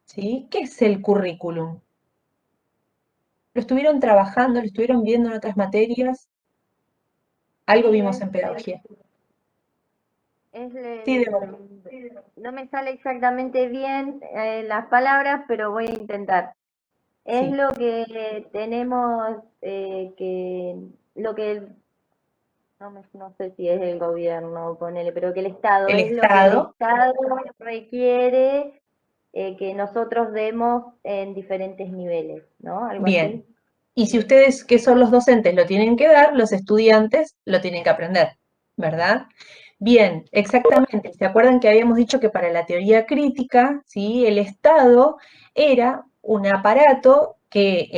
¿sí? ¿Qué es el currículum? ¿Lo estuvieron trabajando, lo estuvieron viendo en otras materias? Algo Sí, vimos en pedagogía. es Sí, Débora. no me sale exactamente bien las palabras, pero voy a intentar. Es Sí. lo que tenemos lo que no sé si es el gobierno, ponele, pero que el Estado, El es lo que el Estado. Estado requiere que nosotros demos en diferentes niveles, ¿no? Algo Bien. así. Y si ustedes, que son los docentes, lo tienen que dar, los estudiantes lo tienen que aprender, ¿verdad? Bien, exactamente. ¿Se acuerdan que habíamos dicho que para la teoría crítica, ¿sí? El Estado era un aparato que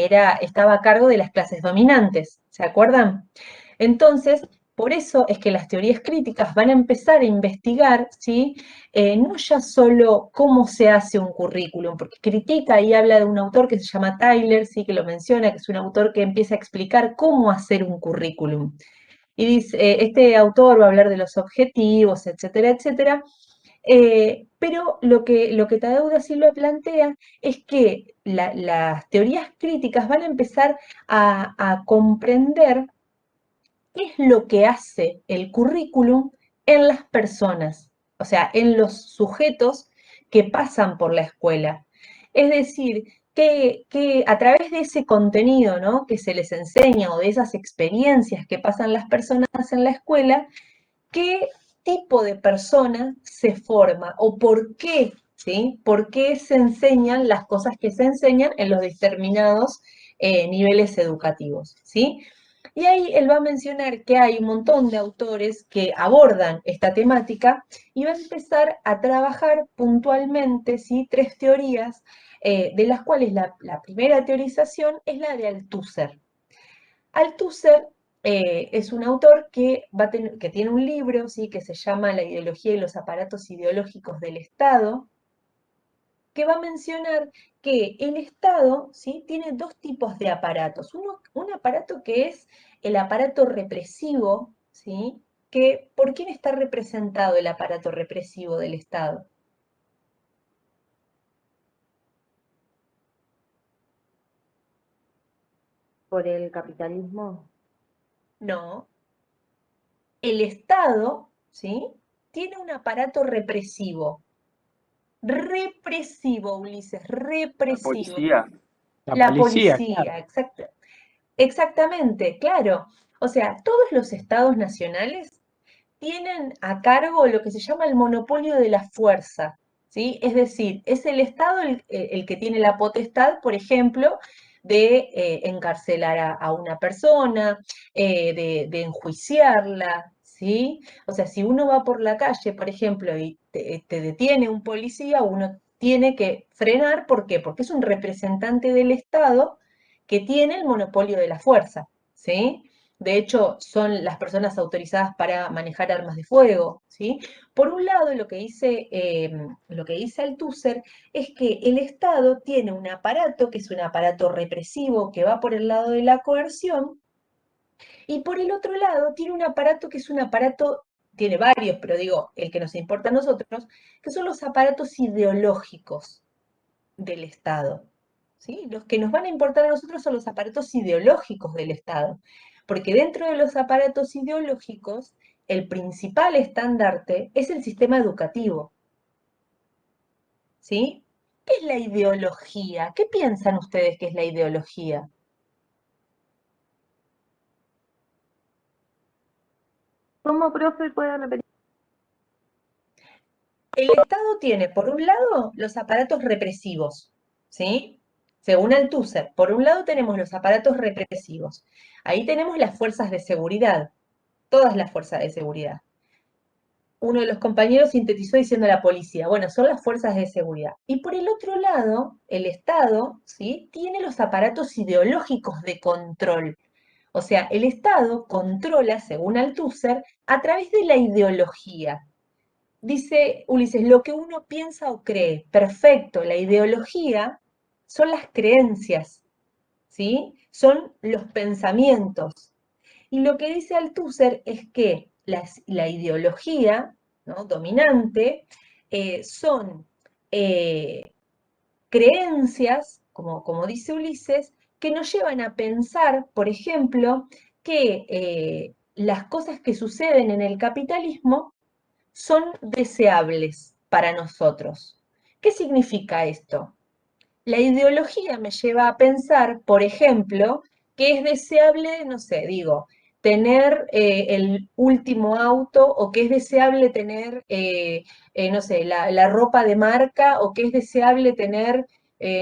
estaba a cargo de las clases dominantes? ¿Se acuerdan? Entonces, por eso es que las teorías críticas van a empezar a investigar, ¿sí? No ya solo cómo se hace un currículum, porque critica y habla de un autor que se llama Tyler, sí, que lo menciona, que es un autor que empieza a explicar cómo hacer un currículum. Y dice, este autor va a hablar de los objetivos, etcétera, etcétera. Pero lo que Tadeu da Silva plantea es que las teorías críticas van a empezar a comprender qué es lo que hace el currículum en las personas, o sea, en los sujetos que pasan por la escuela. Es decir, que a través de ese contenido, ¿no?, que se les enseña o de esas experiencias que pasan las personas en la escuela, qué tipo de persona se forma o por qué, ¿sí? ¿Por qué se enseñan las cosas que se enseñan en los determinados niveles educativos, ¿sí? Y ahí él va a mencionar que hay un montón de autores que abordan esta temática y va a empezar a trabajar puntualmente, ¿sí?, tres teorías, de las cuales la primera teorización es la de Althusser. Althusser es un autor que tiene un libro, ¿sí?, que se llama La ideología y los aparatos ideológicos del Estado, que va a mencionar que el Estado, ¿sí?, tiene dos tipos de aparatos. Un aparato que es el aparato represivo, ¿sí? ¿Por quién está representado el aparato represivo del Estado? Por el capitalismo. No. El Estado, ¿sí?, tiene un aparato represivo. Represivo, Ulises, La represivo. policía. La La policía, claro. policía, exactamente, claro. O sea, todos los estados nacionales tienen a cargo lo que se llama el monopolio de la fuerza, ¿sí? Es decir, es el Estado el que tiene la potestad, por ejemplo, de encarcelar a una persona, de enjuiciarla, ¿sí? O sea, si uno va por la calle, por ejemplo, y te detiene un policía, uno tiene que frenar, ¿por qué? Porque es un representante del Estado que tiene el monopolio de la fuerza, ¿sí? De hecho, son las personas autorizadas para manejar armas de fuego, ¿sí? Por un lado, lo que dice Althusser es que el Estado tiene un aparato, que es un aparato represivo, que va por el lado de la coerción, y por el otro lado tiene un aparato que es un aparato, tiene varios, pero digo, el que nos importa a nosotros, que son los aparatos ideológicos del Estado, ¿sí? Los que nos van a importar a nosotros son los aparatos ideológicos del Estado, porque dentro de los aparatos ideológicos, el principal estandarte es el sistema educativo, ¿sí? ¿Qué es la ideología? ¿Qué piensan ustedes que es la ideología? ¿Cómo, profe, puede repetir? El Estado tiene, por un lado, los aparatos represivos, ¿sí? Según Althusser, por un lado tenemos los aparatos represivos. Ahí tenemos las fuerzas de seguridad, todas las fuerzas de seguridad. Uno de los compañeros sintetizó diciendo la policía. Bueno, son las fuerzas de seguridad. Y por el otro lado, el Estado, ¿sí?, tiene los aparatos ideológicos de control. O sea, el Estado controla, según Althusser, a través de la ideología. Dice Ulises, lo que uno piensa o cree. Perfecto, la ideología son las creencias, ¿sí? Son los pensamientos. Y lo que dice Althusser es que la ideología, ¿no?, dominante son, eh, creencias, como dice Ulises, que nos llevan a pensar, por ejemplo, que las cosas que suceden en el capitalismo son deseables para nosotros. ¿Qué significa esto? La ideología me lleva a pensar, por ejemplo, que es deseable, no sé, digo, tener el último auto o que es deseable tener, no sé, la ropa de marca o que es deseable tener,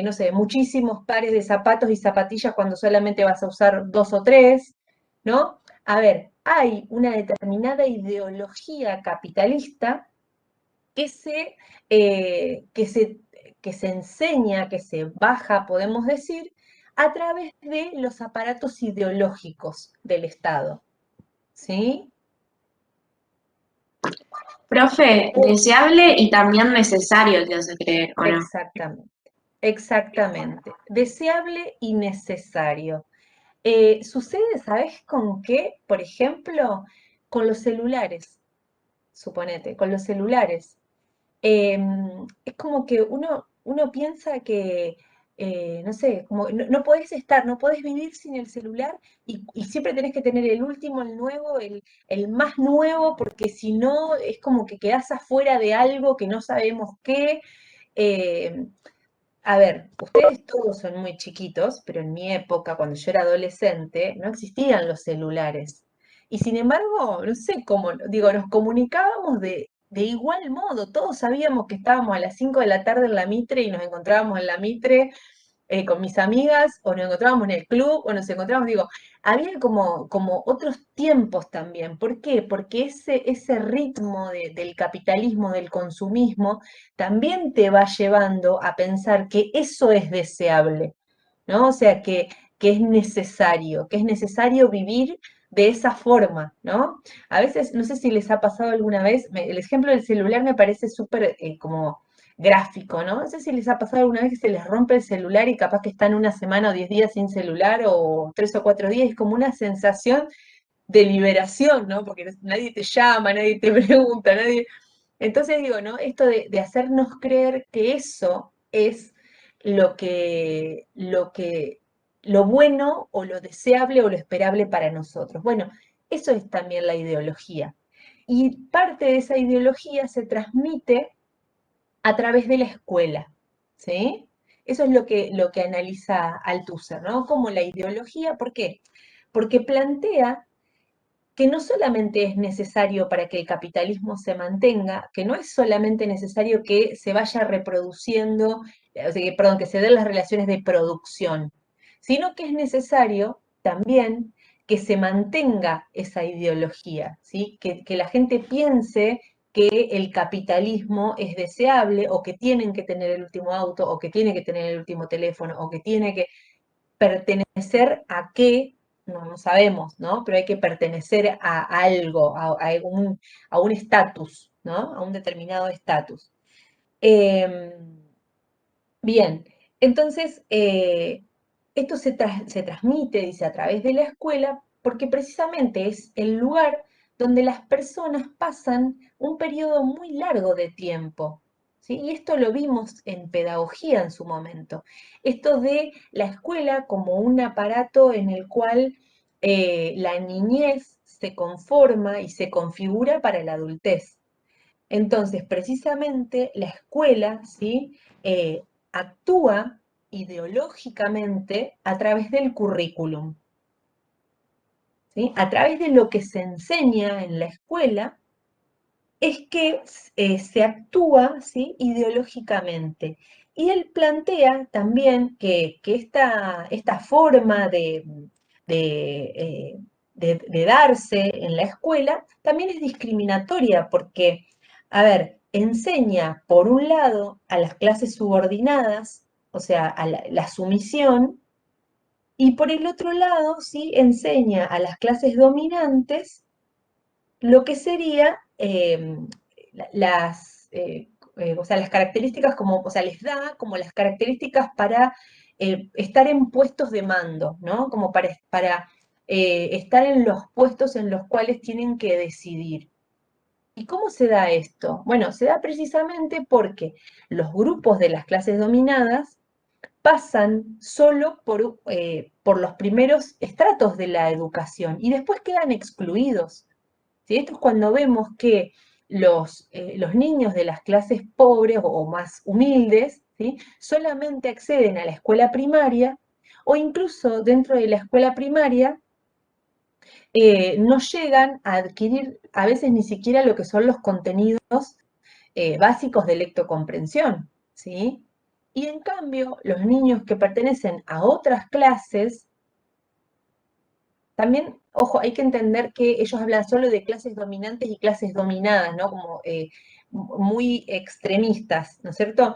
no sé, muchísimos pares de zapatos y zapatillas cuando solamente vas a usar dos o tres, ¿no? A ver, hay una determinada ideología capitalista que se, eh, que se, que se enseña, que se baja, podemos decir, a través de los aparatos ideológicos del Estado. ¿Sí? Profe, deseable y también necesario te hace creer, ¿o no? Exactamente, exactamente. Deseable y necesario. Sucede, ¿sabes con qué? Por ejemplo, con los celulares, suponete, con los celulares. Es como que uno piensa que, no sé, como no podés estar, no podés vivir sin el celular y siempre tenés que tener el último, el nuevo, el más nuevo, porque si no es como que quedás afuera de algo que no sabemos qué. Eh, a ver, ustedes todos son muy chiquitos, pero en mi época, cuando yo era adolescente, no existían los celulares. Y sin embargo, no sé cómo, digo, nos comunicábamos de igual modo. Todos sabíamos que estábamos a las 5 de la tarde en la Mitre y nos encontrábamos en la Mitre con mis amigas, o nos encontrábamos en el club, o nos encontrábamos, digo, había como otros tiempos también. ¿Por qué? Porque ese ritmo del capitalismo, del consumismo, también te va llevando a pensar que eso es deseable, ¿no? O sea, que es necesario vivir de esa forma, ¿no? A veces, no sé si les ha pasado alguna vez, el ejemplo del celular me parece súper como gráfico, ¿no? No sé si les ha pasado alguna vez que se les rompe el celular y capaz que están una semana o 10 días sin celular o 3 o 4 días, es como una sensación de liberación, ¿no? Porque nadie te llama, nadie te pregunta, nadie... Entonces digo, ¿no? Esto de hacernos creer que eso es lo bueno o lo deseable o lo esperable para nosotros. Bueno, eso es también la ideología. Y parte de esa ideología se transmite a través de la escuela, ¿sí? Eso es lo que analiza Althusser, ¿no? Como la ideología, ¿por qué? Porque plantea que no solamente es necesario para que el capitalismo se mantenga, que no es solamente necesario que se vaya reproduciendo, o sea, perdón, que se den las relaciones de producción, sino que es necesario también que se mantenga esa ideología, ¿sí? Que la gente piense que el capitalismo es deseable o que tienen que tener el último auto o que tiene que tener el último teléfono o que tiene que pertenecer a qué, no sabemos, ¿no? Pero hay que pertenecer a algo, a un estatus, ¿no? A un determinado estatus. Eh, bien, entonces, esto se transmite, dice, a través de la escuela, porque precisamente es el lugar donde las personas pasan un periodo muy largo de tiempo. ¿Sí? Y esto lo vimos en pedagogía en su momento. Esto de la escuela como un aparato en el cual la niñez se conforma y se configura para la adultez. Entonces, precisamente la escuela, ¿sí? Actúa ideológicamente a través del currículum, ¿sí? A través de lo que se enseña en la escuela es que se actúa, ¿sí? Ideológicamente. Y él plantea también que esta forma de, eh, de darse en la escuela también es discriminatoria porque, a ver, enseña por un lado a las clases subordinadas, o sea, a la sumisión, y por el otro lado, ¿sí? Enseña a las clases dominantes lo que sería o sea, las características como, o sea, les da como las características para estar en puestos de mando, ¿no? Como para estar en los puestos en los cuales tienen que decidir. ¿Y cómo se da esto? Bueno, se da precisamente porque los grupos de las clases dominadas pasan solo por los primeros estratos de la educación y después quedan excluidos. ¿Sí? Esto es cuando vemos que los niños de las clases pobres o más humildes, ¿sí? Solamente acceden a la escuela primaria o incluso dentro de la escuela primaria no llegan a adquirir a veces ni siquiera lo que son los contenidos básicos de lectocomprensión, ¿sí? Y en cambio, los niños que pertenecen a otras clases, también, ojo, hay que entender que ellos hablan solo de clases dominantes y clases dominadas, ¿no? Como muy extremistas, ¿no es cierto?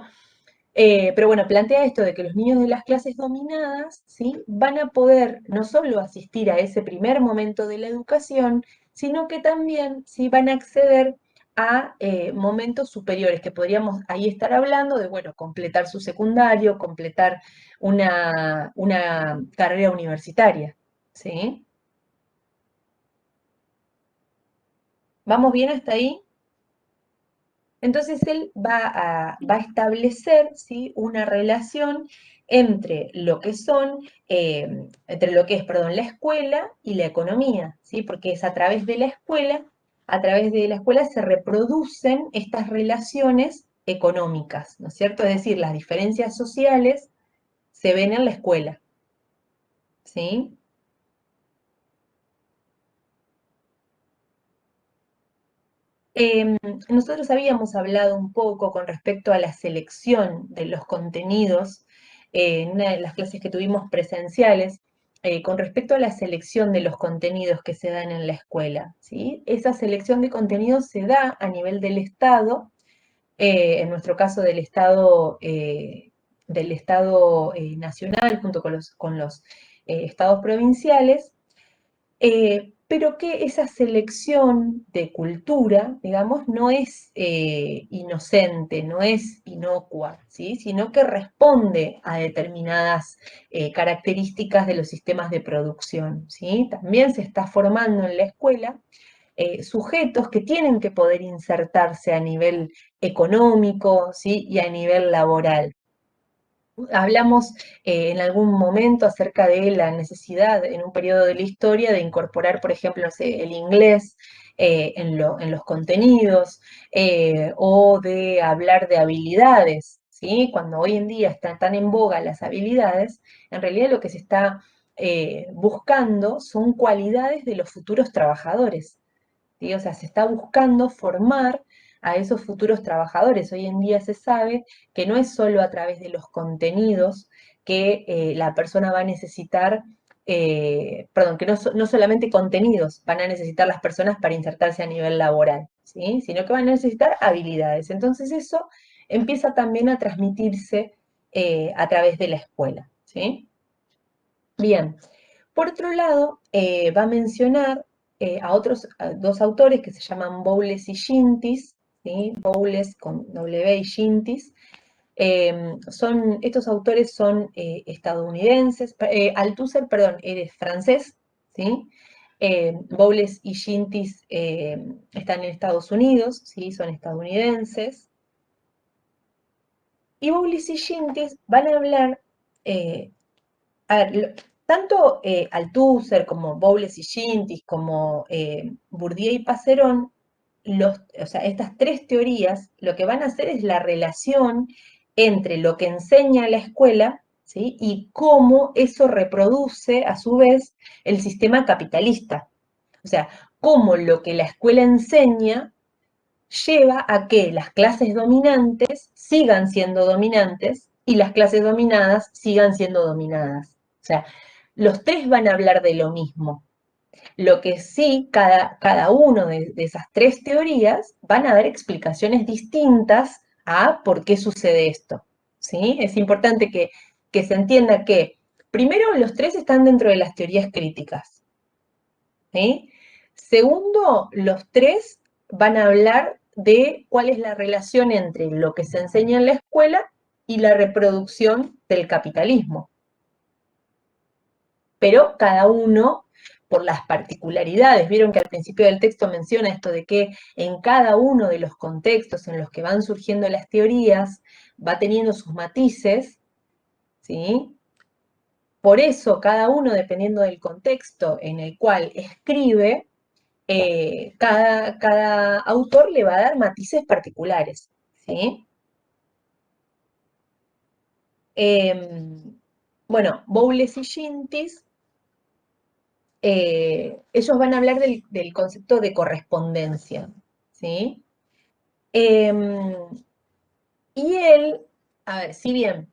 Pero bueno, plantea esto de que los niños de las clases dominadas, ¿sí? Van a poder no solo asistir a ese primer momento de la educación, sino que también, ¿sí? Van a acceder a momentos superiores, que podríamos ahí estar hablando de, bueno, completar su secundario, completar una carrera universitaria, ¿sí? ¿Vamos bien hasta ahí? Entonces él va a establecer, ¿sí? Una relación entre lo que son, entre lo que es, perdón, la escuela y la economía, ¿sí? Porque es a través de la escuela se reproducen estas relaciones económicas, ¿no es cierto? Es decir, las diferencias sociales se ven en la escuela, ¿sí? Nosotros habíamos hablado un poco con respecto a la selección de los contenidos en una de las clases que tuvimos presenciales, con respecto a la selección de los contenidos que se dan en la escuela, ¿sí? Esa selección de contenidos se da a nivel del Estado, en nuestro caso del Estado nacional junto con los estados provinciales, pero que esa selección de cultura, digamos, no es inocente, no es inocua, ¿sí? Sino que responde a determinadas características de los sistemas de producción, ¿sí? También se está formando en la escuela sujetos que tienen que poder insertarse a nivel económico, ¿sí? Y a nivel laboral. Hablamos en algún momento acerca de la necesidad en un periodo de la historia de incorporar, por ejemplo, no sé, el inglés en los contenidos o de hablar de habilidades, ¿sí? Cuando hoy en día están tan en boga las habilidades, en realidad lo que se está buscando son cualidades de los futuros trabajadores, ¿sí? O sea, se está buscando formar a esos futuros trabajadores. Hoy en día se sabe que no es solo a través de los contenidos que la persona va a necesitar, perdón, que no solamente contenidos van a necesitar las personas para insertarse a nivel laboral, ¿sí? Sino que van a necesitar habilidades. Entonces eso empieza también a transmitirse a través de la escuela, ¿sí? Bien, por otro lado, va a mencionar a otros dos autores que se llaman Bowles y Gintis, ¿sí? Bowles con W y Gintis. Estos autores son estadounidenses, Althusser, perdón, es francés, ¿sí? Bowles y Gintis están en Estados Unidos, ¿sí? Son estadounidenses. Y Bowles y Gintis van a hablar a ver, tanto Althusser como Bowles y Gintis, como Bourdieu y Passerón, o sea, estas tres teorías lo que van a hacer es la relación entre lo que enseña la escuela, ¿sí? Y cómo eso reproduce a su vez el sistema capitalista. O sea, cómo lo que la escuela enseña lleva a que las clases dominantes sigan siendo dominantes y las clases dominadas sigan siendo dominadas. O sea, los tres van a hablar de lo mismo. Lo que sí, cada uno de esas tres teorías van a dar explicaciones distintas a por qué sucede esto. ¿Sí? Es importante que se entienda que, primero, los tres están dentro de las teorías críticas. ¿Sí? Segundo, los tres van a hablar de cuál es la relación entre lo que se enseña en la escuela y la reproducción del capitalismo. Pero cada uno por las particularidades. Vieron que al principio del texto menciona esto de que en cada uno de los contextos en los que van surgiendo las teorías va teniendo sus matices, ¿sí? Por eso cada uno, dependiendo del contexto en el cual escribe, cada autor le va a dar matices particulares, ¿sí? Bueno, Bowles y Gintis, ellos van a hablar del concepto de correspondencia, ¿sí? Y él, a ver, si bien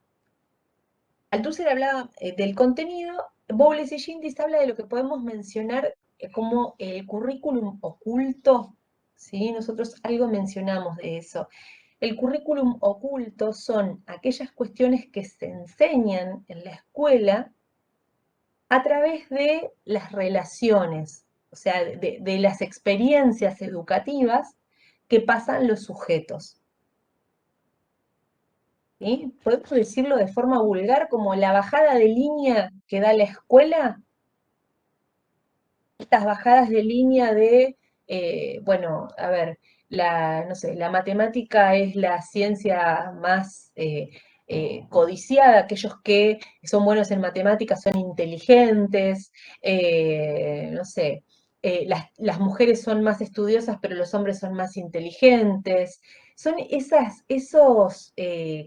Althusser hablaba del contenido, Bowles y Gintis habla de lo que podemos mencionar como el currículum oculto, ¿sí? Nosotros algo mencionamos de eso. El currículum oculto son aquellas cuestiones que se enseñan en la escuela a través de las relaciones, o sea, de las experiencias educativas que pasan los sujetos. ¿Sí? Podemos decirlo de forma vulgar como la bajada de línea que da la escuela, estas bajadas de línea de, bueno, a ver, no sé, la matemática es la ciencia más codiciada, aquellos que son buenos en matemáticas son inteligentes, no sé, las mujeres son más estudiosas, pero los hombres son más inteligentes. Son esos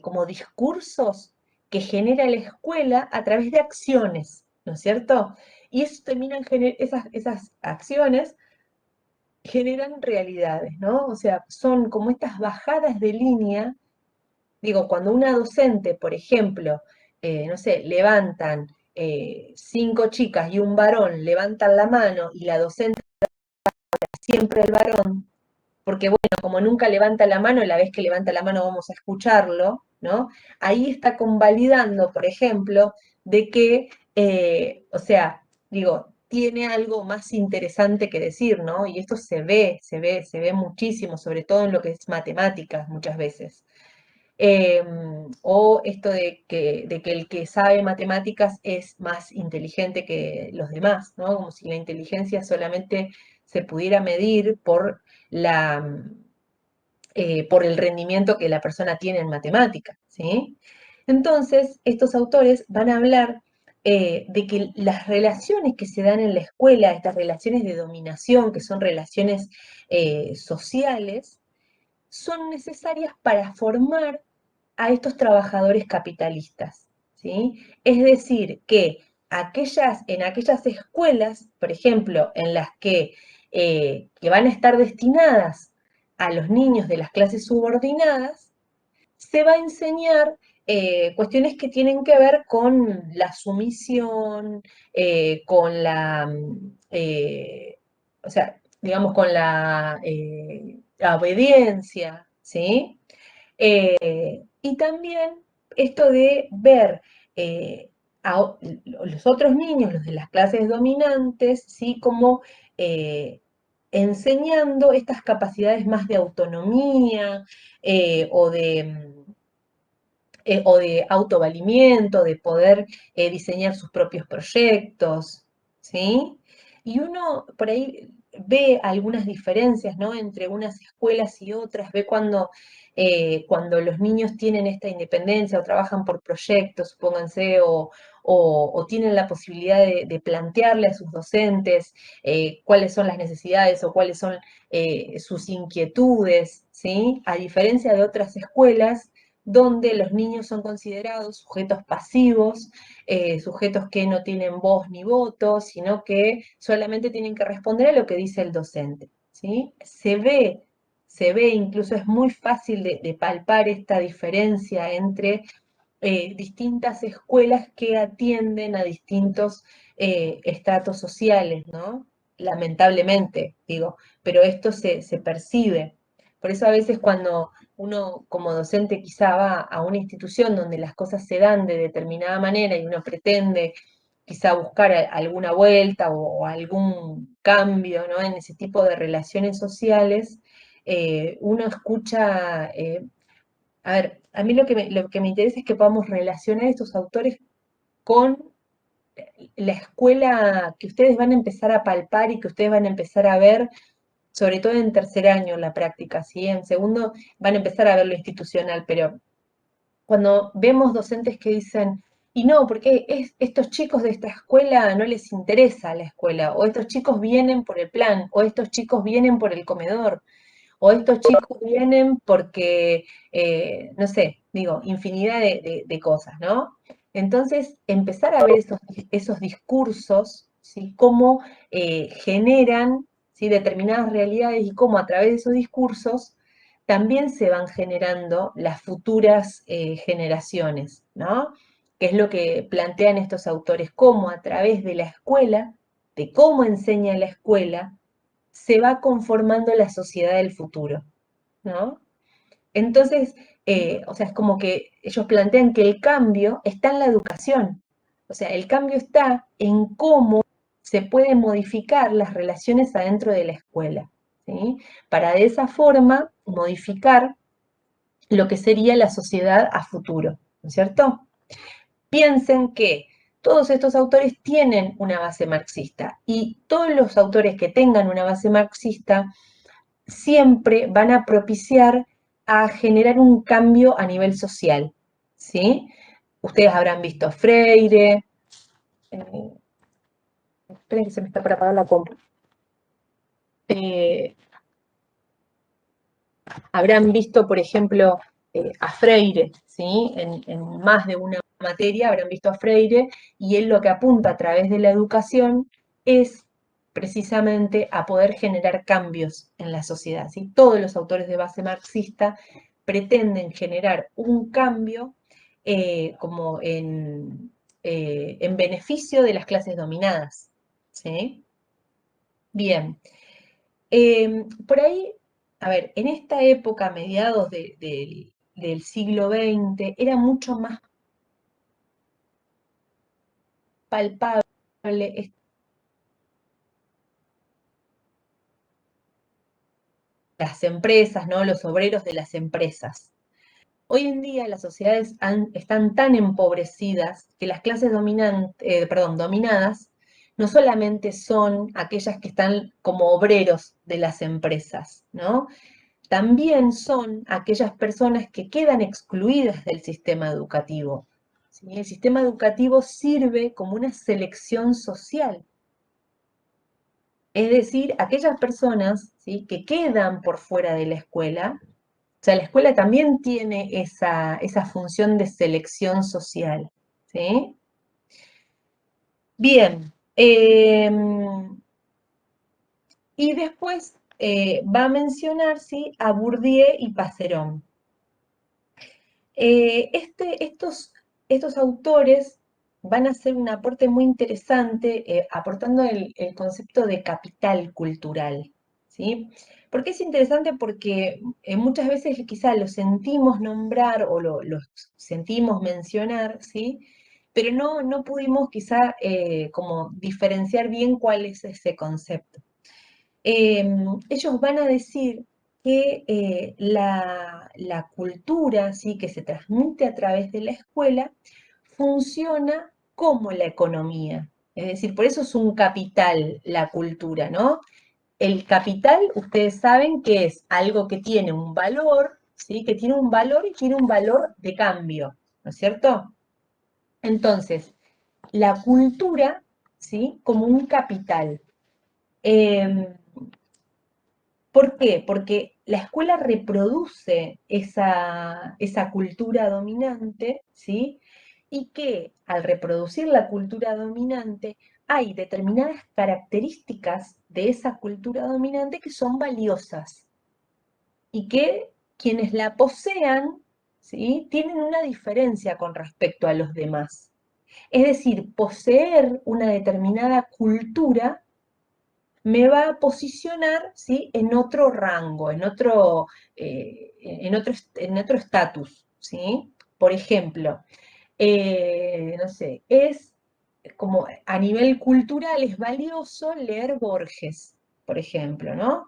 como discursos que genera la escuela a través de acciones, ¿no es cierto? Y eso esas acciones generan realidades, ¿no? O sea, son como estas bajadas de línea. Digo, cuando una docente, por ejemplo, no sé, levantan 5 chicas y un varón levantan la mano y la docente siempre el varón, porque bueno, como nunca levanta la mano, la vez que levanta la mano vamos a escucharlo, ¿no? Ahí está convalidando, por ejemplo, de que, o sea, digo, tiene algo más interesante que decir, ¿no? Y esto se ve muchísimo, sobre todo en lo que es matemáticas muchas veces. O esto de que el que sabe matemáticas es más inteligente que los demás, ¿no? Como si la inteligencia solamente se pudiera medir por el rendimiento que la persona tiene en matemáticas, ¿sí? Entonces, estos autores van a hablar de que las relaciones que se dan en la escuela, estas relaciones de dominación, que son relaciones sociales, son necesarias para formar a estos trabajadores capitalistas, ¿sí? Es decir, que en aquellas escuelas, por ejemplo, en las que van a estar destinadas a los niños de las clases subordinadas, se va a enseñar cuestiones que tienen que ver con la sumisión, con o sea, digamos, con la obediencia, ¿sí? Y también esto de ver a los otros niños, los de las clases dominantes, ¿sí? Como eh, enseñando estas capacidades más de autonomía eh, o de, o de autovalimiento, de poder diseñar sus propios proyectos, ¿sí? Y uno por ahí ve algunas diferencias, ¿no? Entre unas escuelas y otras, ve cuando los niños tienen esta independencia o trabajan por proyectos, supónganse, o tienen la posibilidad de plantearle a sus docentes cuáles son las necesidades o cuáles son sus inquietudes, ¿sí? A diferencia de otras escuelas donde los niños son considerados sujetos pasivos, sujetos que no tienen voz ni voto, sino que solamente tienen que responder a lo que dice el docente, ¿sí? Se ve, incluso es muy fácil de palpar esta diferencia entre distintas escuelas que atienden a distintos estratos sociales, ¿no? Lamentablemente, digo, pero esto se percibe. Por eso a veces cuando uno como docente quizá va a una institución donde las cosas se dan de determinada manera y uno pretende quizá buscar alguna vuelta o algún cambio, ¿no? En ese tipo de relaciones sociales, uno escucha a ver, a mí lo que me interesa es que podamos relacionar estos autores con la escuela que ustedes van a empezar a palpar y que ustedes van a empezar a ver, sobre todo en tercer año la práctica, ¿sí? En segundo van a empezar a ver lo institucional, pero cuando vemos docentes que dicen, y no, porque estos chicos de esta escuela no les interesa la escuela, o estos chicos vienen por el plan, o estos chicos vienen por el comedor, o estos chicos vienen porque, no sé, digo, infinidad de cosas, ¿no? Entonces, empezar a ver esos discursos, ¿sí? Cómo generan, ¿sí? Determinadas realidades y cómo a través de esos discursos también se van generando las futuras generaciones, ¿no? Que es lo que plantean estos autores, cómo a través de la escuela, de cómo enseña la escuela, se va conformando la sociedad del futuro, ¿no? Entonces, o sea, es como que ellos plantean que el cambio está en la educación, o sea, el cambio está en cómo se pueden modificar las relaciones adentro de la escuela, ¿sí? Para de esa forma modificar lo que sería la sociedad a futuro, ¿no es cierto? Piensen que todos estos autores tienen una base marxista y todos los autores que tengan una base marxista siempre van a propiciar a generar un cambio a nivel social, ¿sí? Ustedes habrán visto Freire, esperen que se me está por apagar la compu. Habrán visto, por ejemplo, a Freire, ¿sí? En más de una materia habrán visto a Freire y él lo que apunta a través de la educación es precisamente a poder generar cambios en la sociedad, ¿sí? Todos los autores de base marxista pretenden generar un cambio como en beneficio de las clases dominadas, ¿sí? Bien. Por ahí, a ver, en esta época, mediados del siglo XX, era mucho más palpable las empresas, ¿no? Los obreros de las empresas. Hoy en día las sociedades están tan empobrecidas que las clases dominadas no solamente son aquellas que están como obreros de las empresas, ¿no? También son aquellas personas que quedan excluidas del sistema educativo. ¿Sí? El sistema educativo sirve como una selección social. Es decir, aquellas personas, ¿sí? Que quedan por fuera de la escuela, o sea, la escuela también tiene esa función de selección social. ¿Sí? Bien. Y después va a mencionar, ¿sí? A Bourdieu y Passerón. Estos autores van a hacer un aporte muy interesante aportando el concepto de capital cultural, ¿sí? ¿Por qué es interesante? Porque muchas veces quizá lo sentimos nombrar o lo sentimos mencionar, ¿sí? Pero no pudimos quizá como diferenciar bien cuál es ese concepto. Ellos van a decir que la cultura, ¿sí? Que se transmite a través de la escuela funciona como la economía. Es decir, por eso es un capital la cultura, ¿no? El capital, ustedes saben que es algo que tiene un valor, ¿sí? Que tiene un valor y tiene un valor de cambio, ¿no es cierto? Entonces, la cultura, ¿sí? Como un capital. Em, ¿Por qué? Porque la escuela reproduce esa cultura dominante, ¿sí? Y que al reproducir la cultura dominante hay determinadas características de esa cultura dominante que son valiosas y que quienes la posean, ¿sí? Tienen una diferencia con respecto a los demás. Es decir, poseer una determinada cultura me va a posicionar, ¿sí? En otro rango, en otro estatus, ¿sí? Por ejemplo, no sé, es como a nivel cultural es valioso leer Borges, por ejemplo, ¿no?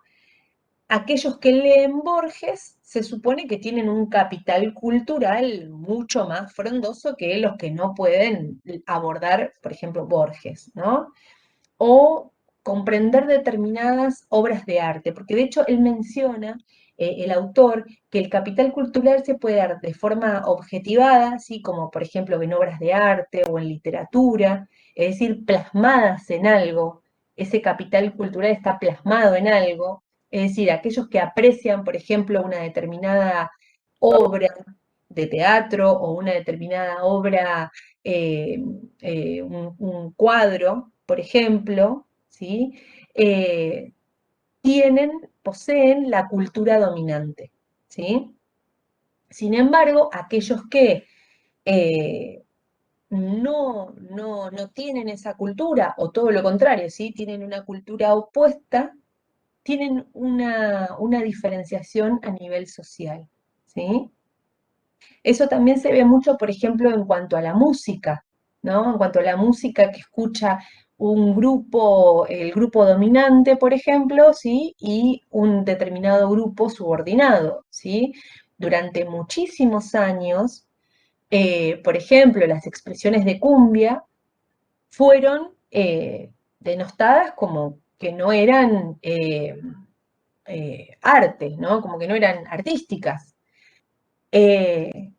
aquellos que leen Borges se supone que tienen un capital cultural mucho más frondoso que los que no pueden abordar, por ejemplo, Borges, ¿no? O comprender determinadas obras de arte, porque de hecho él menciona, el autor, que el capital cultural se puede dar de forma objetivada, ¿sí? Como por ejemplo en obras de arte o en literatura, es decir, plasmadas en algo, ese capital cultural está plasmado en algo, es decir, aquellos que aprecian, por ejemplo, una determinada obra de teatro o una determinada obra, eh, un cuadro, por ejemplo, ¿sí? Eh, poseen la cultura dominante, ¿sí? Sin embargo, aquellos que eh, no tienen esa cultura, o todo lo contrario, ¿sí? Tienen una cultura opuesta, tienen una diferenciación a nivel social, ¿sí? Eso también se ve mucho, por ejemplo, en cuanto a la música, ¿no? En cuanto a la música que escucha un grupo, el grupo dominante, por ejemplo, ¿sí? Y un determinado grupo subordinado, ¿sí? Durante muchísimos años, por ejemplo, las expresiones de cumbia fueron denostadas como que no eran artes, ¿no? Como que no eran artísticas. Eh,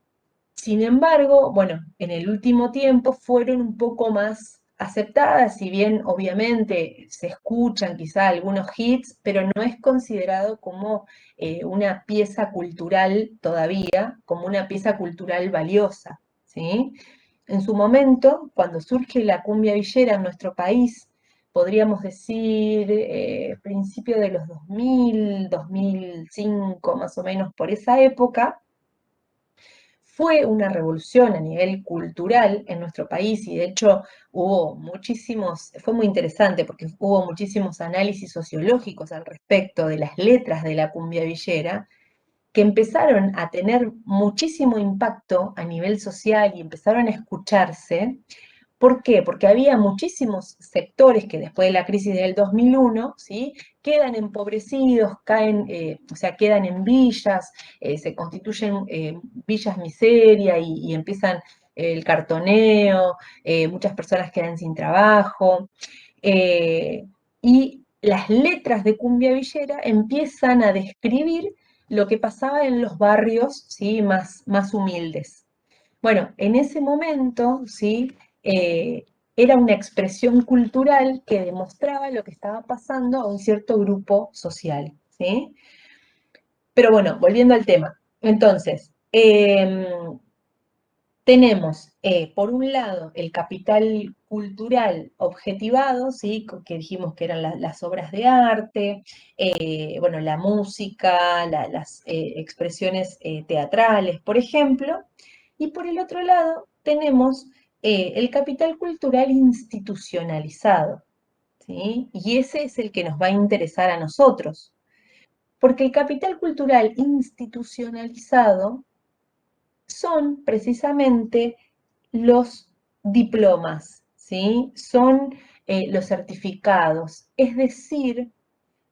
Sin embargo, bueno, en el último tiempo fueron un poco más aceptadas, si bien obviamente se escuchan quizá algunos hits, pero no es considerado como una pieza cultural todavía, como una pieza cultural valiosa, ¿sí? En su momento, cuando surge la cumbia villera en nuestro país, podríamos decir principio de los 2000, 2005, más o menos por esa época, fue una revolución a nivel cultural en nuestro país y de hecho hubo muchísimos, fue muy interesante porque hubo muchísimos análisis sociológicos al respecto de las letras de la cumbia villera que empezaron a tener muchísimo impacto a nivel social y empezaron a escucharse. ¿Por qué? Porque había muchísimos sectores que después de la crisis del 2001, ¿sí? Quedan empobrecidos, caen, o sea, quedan en villas, se constituyen villas miseria y empiezan el cartoneo, muchas personas quedan sin trabajo, eh, y las letras de Cumbia Villera empiezan a describir lo que pasaba en los barrios, ¿sí? Más humildes. Bueno, en ese momento, ¿sí? Eh, Era una expresión cultural que demostraba lo que estaba pasando a un cierto grupo social, ¿sí? Pero bueno, volviendo al tema. Entonces, tenemos, por un lado, el capital cultural objetivado, ¿sí? Que dijimos que eran las obras de arte, bueno, la música, las expresiones teatrales, por ejemplo. Y por el otro lado, tenemos el capital cultural institucionalizado, ¿sí? Y ese es el que nos va a interesar a nosotros. Porque el capital cultural institucionalizado son precisamente los diplomas, ¿sí? Son los certificados, es decir,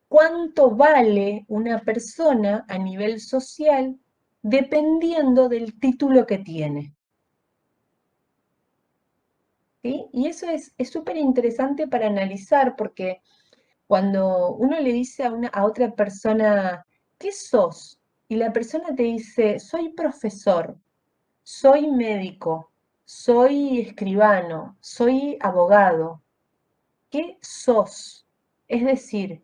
cuánto vale una persona a nivel social dependiendo del título que tiene, ¿sí? Y eso es súper interesante para analizar porque cuando uno le dice a otra persona, ¿qué sos? Y la persona te dice, soy profesor, soy médico, soy escribano, soy abogado. ¿Qué sos? Es decir,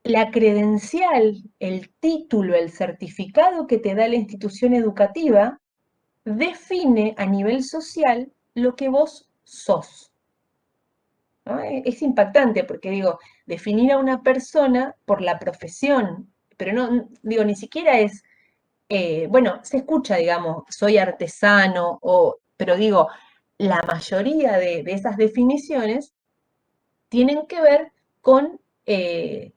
la credencial, el título, el certificado que te da la institución educativa define a nivel social lo que vos sos, ¿no? Es impactante porque digo, definir a una persona por la profesión, pero no, digo, ni siquiera es bueno, se escucha, digamos, soy artesano, pero digo, la mayoría de esas definiciones tienen que ver con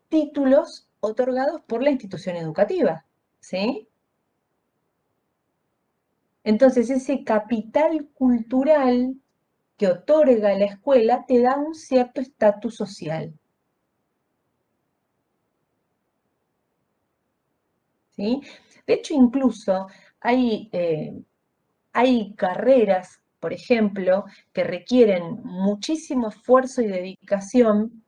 títulos otorgados por la institución educativa, ¿sí? Entonces, ese capital cultural que otorga la escuela te da un cierto estatus social. ¿sí? De hecho, incluso hay, hay carreras, por ejemplo, que requieren muchísimo esfuerzo y dedicación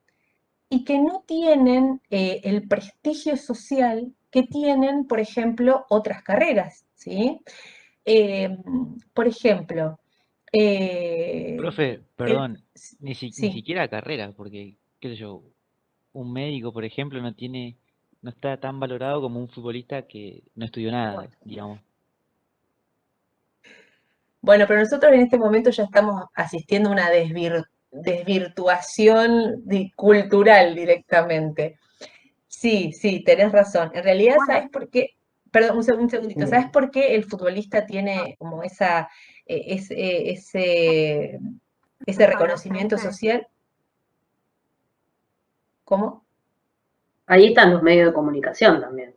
y que no tienen el prestigio social que tienen, por ejemplo, otras carreras, ¿sí? Eh, por ejemplo, eh, Profe, el- perdón, ni sí, siquiera carrera, porque, qué sé yo, un médico, por ejemplo, no está tan valorado como un futbolista que no estudió nada, digamos. bueno, pero nosotros en este momento ya estamos asistiendo a una desvirtuación cultural directamente. Sí, sí, tenés razón. En realidad, ¿sabes Bueno, por qué? Perdón, un segundito. ¿Sabes Eh, por qué el futbolista tiene como ese reconocimiento social? ¿Cómo? Ahí están los medios de comunicación también.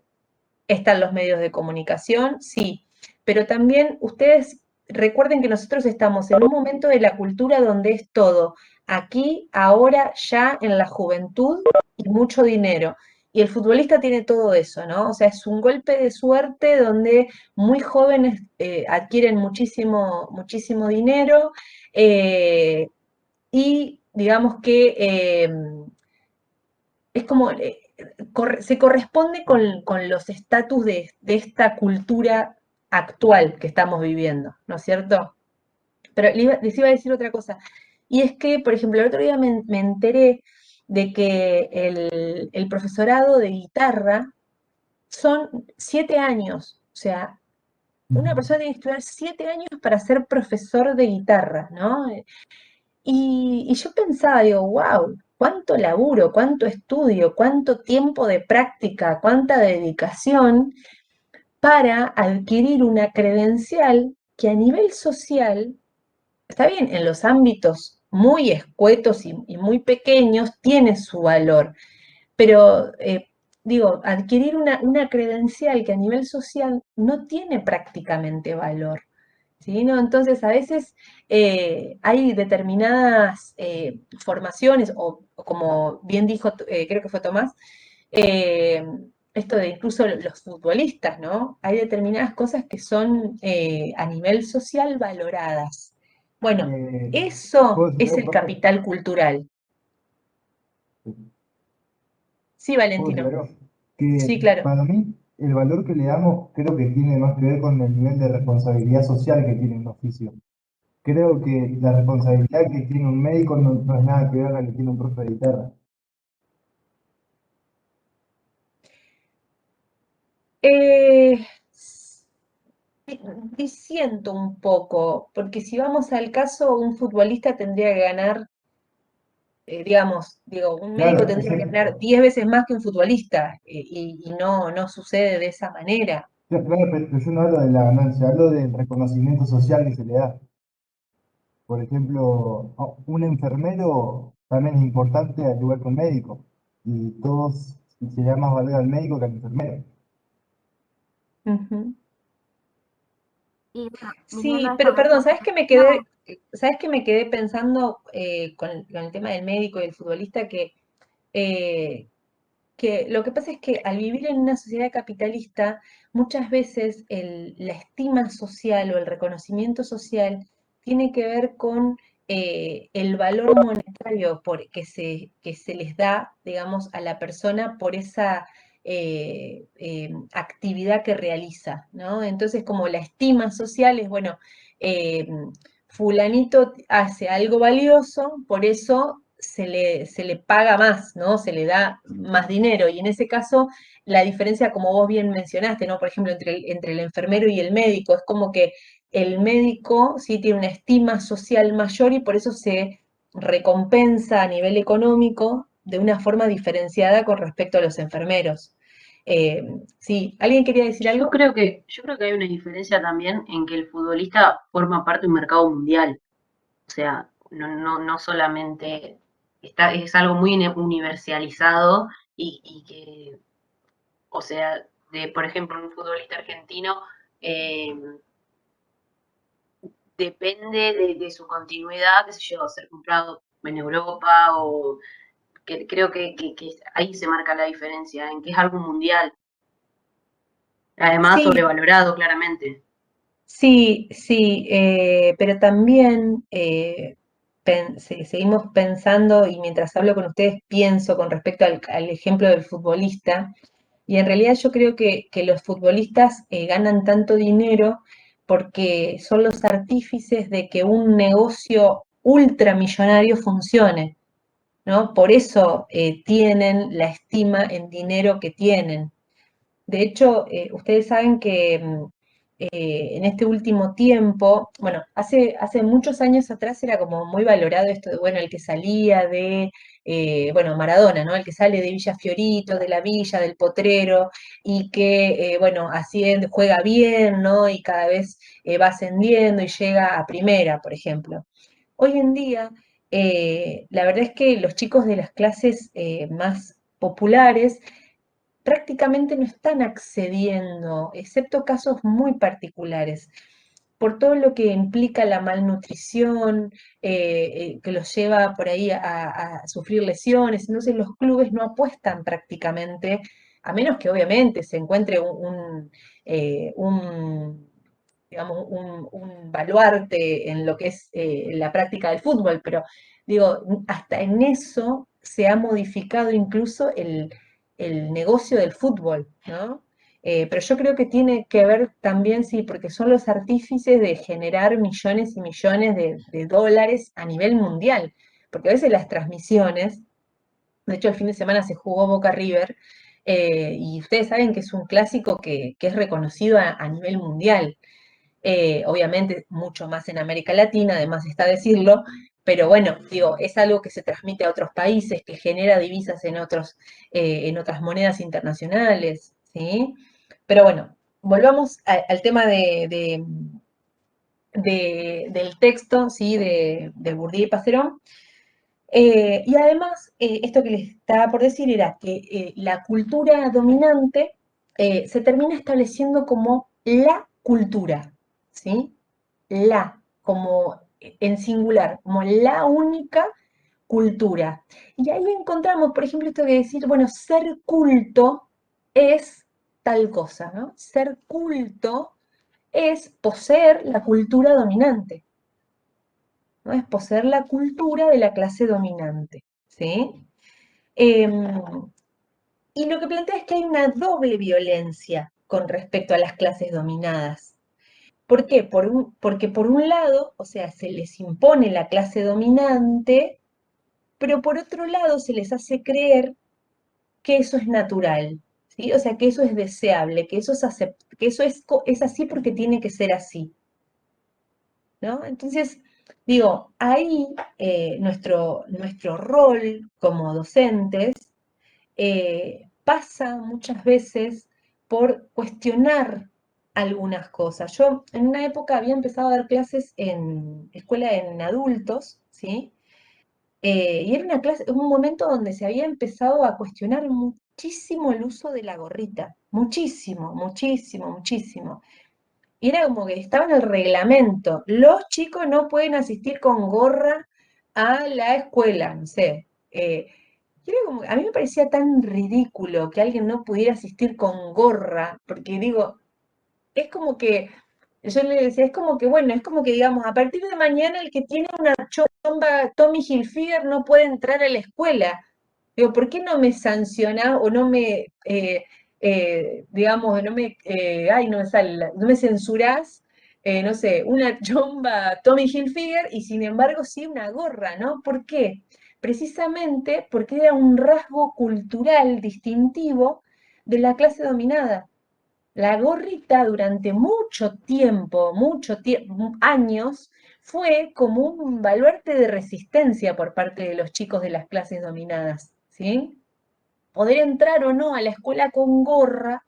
Están los medios de comunicación, sí, pero también ustedes recuerden que nosotros estamos en un momento de la cultura donde es todo aquí, ahora, ya, en la juventud y mucho dinero. Y el futbolista tiene todo eso, ¿no? O sea, es un golpe de suerte donde muy jóvenes adquieren muchísimo, muchísimo dinero eh, y digamos que es como, se corresponde con los estatus de esta cultura actual que estamos viviendo, ¿no es cierto? Pero les iba a decir otra cosa, y es que, por ejemplo, el otro día me enteré de que el profesorado de guitarra son 7 años, o sea, una persona tiene que estudiar 7 años para ser profesor de guitarra, ¿no? Y yo pensaba, digo, wow, cuánto laburo, cuánto estudio, cuánto tiempo de práctica, cuánta dedicación para adquirir una credencial que a nivel social, está bien, en los ámbitos muy escuetos y muy pequeños tiene su valor, pero digo, adquirir una credencial que a nivel social no tiene prácticamente valor. ¿Sí? ¿No? Entonces, a veces hay determinadas formaciones, o como bien dijo, creo que fue Tomás, eh, esto de incluso los futbolistas, ¿no? Hay determinadas cosas que son a nivel social valoradas. Bueno, eso ¿Puedo decir es algo, el profe? capital cultural. Sí, ¿Puedo decir Valentino. algo? Que Sí, claro. para mí el valor que le damos creo que tiene más que ver con el nivel de responsabilidad social que tiene un oficio. Creo que la responsabilidad que tiene un médico no es nada que ver a la que tiene un profe de guitarra. Eh, disiento un poco, porque si vamos al caso, un futbolista tendría que ganar, digamos, digo, un médico Claro, tendría que ganar 10 veces más que un futbolista, y no, no sucede de esa manera. claro, pero yo no hablo de la ganancia, hablo del reconocimiento social que se le da. Por ejemplo, un enfermero también es importante al igual que un médico. Y todos se le da más valor al médico que al enfermero. Ujú. Y bueno, viniendo Sí, a esta pero perdón, cuestión, ¿sabes qué me quedé pensando con el tema del médico y el futbolista? Eh, que lo que pasa es que al vivir en una sociedad capitalista, muchas veces la estima social o el reconocimiento social tiene que ver con el valor monetario que se les da, digamos, a la persona por esa actividad que realiza, ¿no? Entonces, como la estima social es, bueno, eh, fulanito hace algo valioso, por eso se le paga más, ¿no? Se le da más dinero. Y en ese caso, la diferencia, como vos bien mencionaste, ¿no? Por ejemplo, entre el enfermero y el médico, es como que el médico sí tiene una estima social mayor y por eso se recompensa a nivel económico de una forma diferenciada con respecto a los enfermeros. Sí, ¿alguien quería decir algo? Yo creo que hay una diferencia también en que el futbolista forma parte de un mercado mundial. O sea, no solamente es algo muy universalizado y que, o sea, por ejemplo, un futbolista argentino eh, depende de su continuidad, qué sé yo, ser comprado en Europa o que creo que ahí se marca la diferencia, en que es algo mundial. Además, Sí, sobrevalorado, claramente. sí, sí, pero también seguimos pensando y mientras hablo con ustedes pienso con respecto al ejemplo del futbolista y en realidad yo creo que los futbolistas ganan tanto dinero porque son los artífices de que un negocio ultramillonario funcione, ¿no? Por eso tienen la estima en dinero que tienen. De hecho, ustedes saben que en este último tiempo, bueno, hace muchos años atrás era como muy valorado esto de, bueno, el que salía de, bueno, Maradona, ¿no? El que sale de Villa Fiorito, de la Villa, del Potrero, y que, bueno, asciende, juega bien, ¿no? Y cada vez va ascendiendo y llega a primera, por ejemplo. Hoy en día, la verdad es que los chicos de las clases más populares prácticamente no están accediendo, excepto casos muy particulares, por todo lo que implica la malnutrición, que los lleva por ahí a sufrir lesiones. Entonces los clubes no apuestan prácticamente, a menos que obviamente se encuentre digamos, un baluarte en lo que es la práctica del fútbol, pero digo, hasta en eso se ha modificado incluso el negocio del fútbol, ¿no? Pero yo creo que tiene que ver también, sí, porque son los artífices de generar millones y millones de dólares a nivel mundial, porque a veces las transmisiones, de hecho el fin de semana se jugó Boca River, y ustedes saben que es un clásico que es reconocido a nivel mundial. Obviamente mucho más en América Latina, además está decirlo, pero bueno, digo, es algo que se transmite a otros países, que genera divisas en otras monedas internacionales, ¿sí? Pero bueno, volvamos al tema del texto, ¿sí? De Bourdieu y Passerón. Y además, esto que les estaba por decir era que la cultura dominante se termina estableciendo como la cultura, ¿sí? Como en singular, como la única cultura. Y ahí encontramos, por ejemplo, esto de decir, bueno, ser culto es tal cosa, ¿no? Ser culto es poseer la cultura dominante, ¿no? Es poseer la cultura de la clase dominante, ¿sí? Em, y lo que plantea es que hay una doble violencia con respecto a las clases dominadas. ¿Por qué? Porque por un lado, o sea, se les impone la clase dominante, pero por otro lado se les hace creer que eso es natural, ¿sí? O sea, que eso es deseable, que eso es así porque tiene que ser así, ¿no? Entonces, digo, ahí nuestro rol como docentes pasa muchas veces por cuestionar algunas cosas. Yo en una época había empezado a dar clases en escuela en adultos, ¿sí? Y era un momento donde se había empezado a cuestionar muchísimo el uso de la gorrita, muchísimo, muchísimo, muchísimo. Y era como que estaba en el reglamento, los chicos no pueden asistir con gorra a la escuela, no sé. Y era como, a mí me parecía tan ridículo que alguien no pudiera asistir con gorra, porque digo, es como que, yo le decía, es como que, bueno, es como que digamos, a partir de mañana el que tiene una chomba Tommy Hilfiger no puede entrar a la escuela. Digo, ¿por qué no me sancionás o no me, digamos, ay, no me sale, no me censurás, no sé, una chomba Tommy Hilfiger y sin embargo sí una gorra, ¿no? ¿Por qué? Precisamente porque era un rasgo cultural distintivo de la clase dominada. La gorrita durante mucho tiempo, años, fue como un baluarte de resistencia por parte de los chicos de las clases dominadas, ¿sí? Poder entrar o no a la escuela con gorra,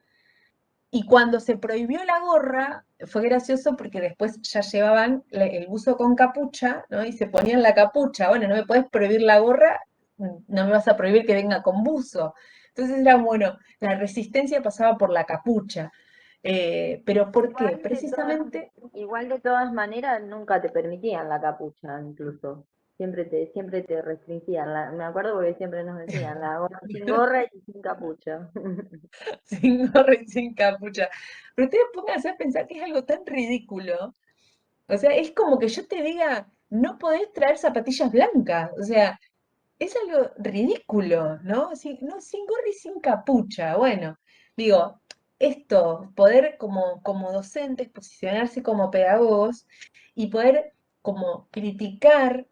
y cuando se prohibió la gorra, fue gracioso porque después ya llevaban el buzo con capucha, ¿no? Y se ponían la capucha. Bueno, no me puedes prohibir la gorra, no me vas a prohibir que venga con buzo. Entonces era, bueno, la resistencia pasaba por la capucha. ¿Pero por qué? Igual Precisamente, igual de todas maneras nunca te permitían la capucha, incluso. siempre te restringían. Me acuerdo porque siempre nos decían, sin gorra y sin capucha. Sin gorra y sin capucha. Pero ustedes pónganse a pensar que es algo tan ridículo. O sea, es como que yo te diga, no podés traer zapatillas blancas. O sea, es algo ridículo, ¿no? No, sin gorra y sin capucha. Bueno, digo, esto, poder como docentes posicionarse como pedagogos y poder como criticar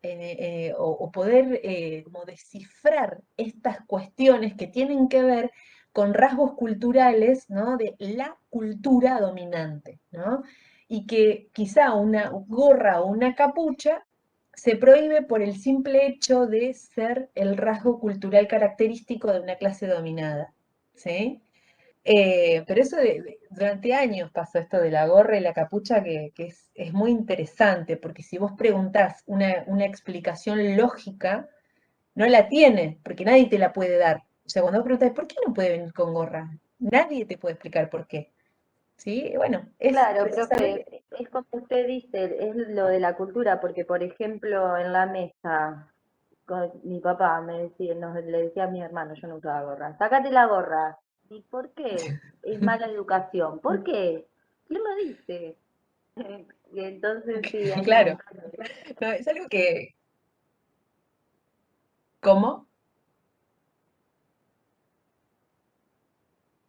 o poder como descifrar estas cuestiones que tienen que ver con rasgos culturales, ¿no? De la cultura dominante, ¿no? Y que quizá una gorra o una capucha se prohíbe por el simple hecho de ser el rasgo cultural característico de una clase dominada, ¿sí? Pero eso durante años pasó esto de la gorra y la capucha que es muy interesante, porque si vos preguntás una explicación lógica, no la tiene, porque nadie te la puede dar. O sea, cuando vos preguntás, ¿por qué no puede venir con gorra? Nadie te puede explicar por qué. ¿Sí? Bueno, es Claro, precisamente... profe, es como usted dice, es lo de la cultura, porque por ejemplo en la mesa, con mi papá me decía, le decía a mi hermano, yo no usaba gorra, sácate la gorra. ¿Y por qué? Es mala educación. ¿Por qué? ¿Quién lo dice? Y entonces sí, hay un Claro, montón no, es algo que... ¿Cómo?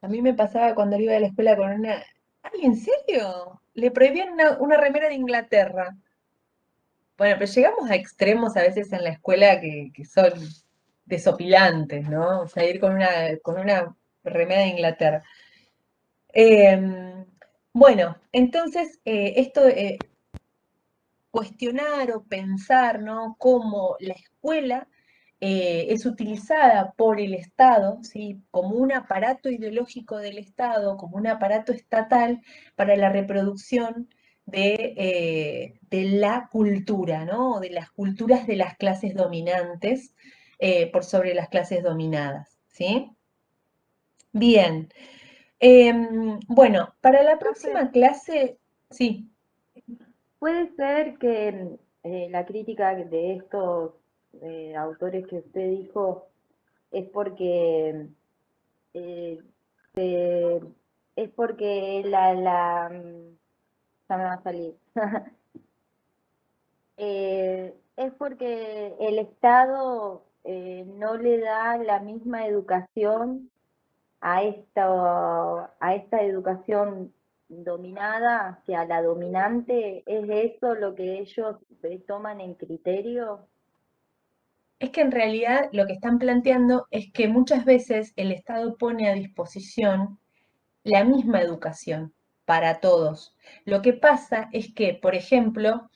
A mí me pasaba cuando iba a la escuela con una... ¡Ay, en serio! Le prohibían una remera de Inglaterra. Bueno, pero llegamos a extremos a veces en la escuela que son desopilantes, ¿no? O sea, ir con una remera de Inglaterra. Bueno, entonces, esto, cuestionar o pensar, ¿no? Cómo la escuela es utilizada por el Estado, ¿sí? Como un aparato ideológico del Estado, como un aparato estatal para la reproducción de la cultura, ¿no? De las culturas de las clases dominantes por sobre las clases dominadas, ¿sí? Bien. Bueno, para la Profe, próxima clase, sí. puede ser que la crítica de estos autores que usted dijo es porque eh, es porque ya me va a salir. Es porque el Estado no le da la misma educación a esta educación dominada que a la dominante. ¿Es eso lo que ellos toman en criterio? Es que en realidad lo que están planteando es que muchas veces el Estado pone a disposición la misma educación para todos. Lo que pasa es que, por ejemplo,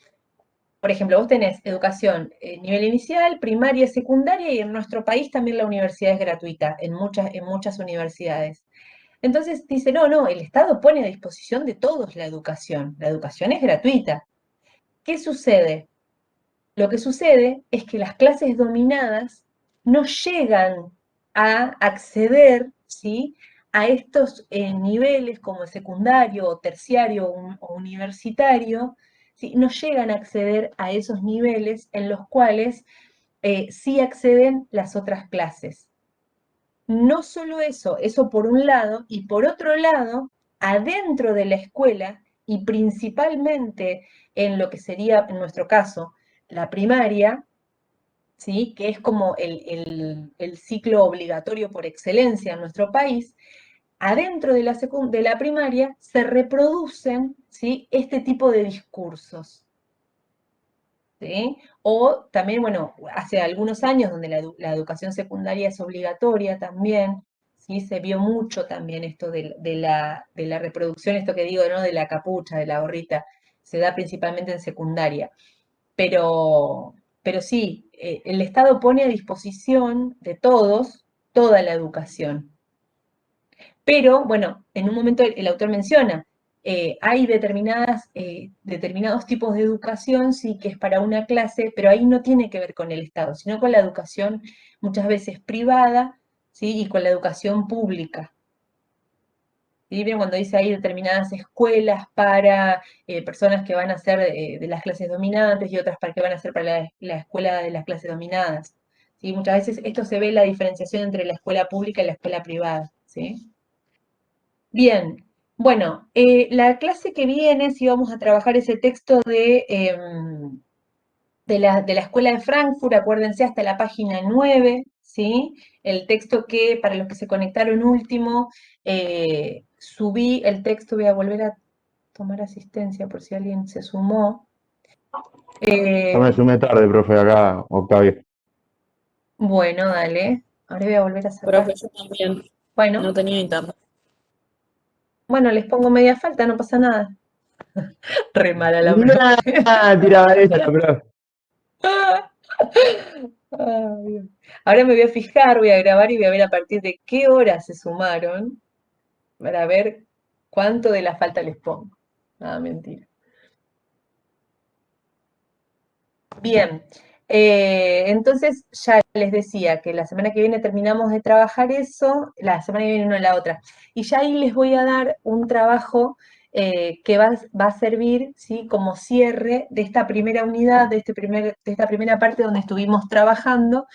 vos tenés educación nivel inicial, primaria, secundaria y en nuestro país también la universidad es gratuita en muchas universidades. Entonces dice, no, no, el Estado pone a disposición de todos la educación es gratuita. ¿Qué sucede? Lo que sucede es que las clases dominadas no llegan a acceder, ¿sí? A estos niveles como secundario o terciario o universitario, ¿sí? No llegan a acceder a esos niveles en los cuales sí acceden las otras clases. No solo eso por un lado, y por otro lado, adentro de la escuela, y principalmente en lo que sería, en nuestro caso, la primaria, ¿sí? Que es como el ciclo obligatorio por excelencia en nuestro país, adentro de la primaria se reproducen, ¿sí? Este tipo de discursos. ¿Sí? O también, bueno, hace algunos años donde la educación secundaria es obligatoria también, ¿sí? Se vio mucho también esto de la reproducción, esto que digo, ¿no? De la capucha, de la gorrita, se da principalmente en secundaria. Pero, pero sí, el Estado pone a disposición de todos toda la educación. Pero, bueno, en un momento el autor menciona, hay determinados tipos de educación, sí, que es para una clase, pero ahí no tiene que ver con el Estado, sino con la educación muchas veces privada, ¿sí? Y con la educación pública. ¿Sí? ¿Vieron cuando dice ahí determinadas escuelas para personas que van a ser de las clases dominantes y otras para que van a ser para la escuela de las clases dominadas? ¿Sí? Muchas veces esto se ve la diferenciación entre la escuela pública y la escuela privada, ¿sí? Bien, bueno, la clase que viene, si vamos a trabajar ese texto de la Escuela de Frankfurt, acuérdense hasta la página 9, ¿sí? El texto que, para los que se conectaron último, subí el texto, voy a volver a tomar asistencia por si alguien se sumó. Ya me sumé tarde, profe, acá, Octavio. Bueno, dale, ahora voy a volver a sacar. Profe, yo también Bueno, no tenía internet. bueno, les pongo media falta, no pasa nada. Re mala la profe. Nah, tiraba esa la profe. Ay, Dios. Ahora me voy a fijar, voy a grabar y voy a ver a partir de qué hora se sumaron para ver cuánto de la falta les pongo. Nada, mentira. Bien, entonces ya les decía que la semana que viene terminamos de trabajar eso, la semana que viene no la otra. Y ya ahí les voy a dar un trabajo que va a servir, ¿sí? Como cierre de esta primera unidad, de esta primera parte donde estuvimos trabajando,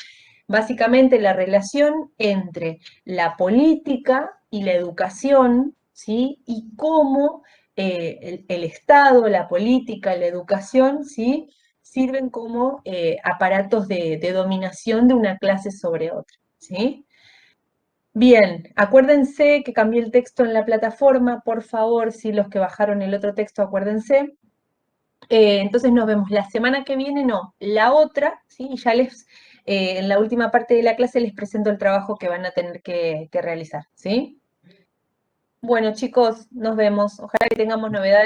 básicamente la relación entre la política y la educación, ¿sí? Y cómo el Estado, la política, la educación, ¿sí? Sirven como aparatos de dominación de una clase sobre otra, ¿sí? Bien, acuérdense que cambié el texto en la plataforma, por favor, si los que bajaron el otro texto, acuérdense. Entonces nos vemos la semana que viene, no, la otra, ¿sí? Y ya en la última parte de la clase les presento el trabajo que van a tener que realizar, ¿sí? Bueno, chicos, nos vemos. Ojalá que tengamos novedades.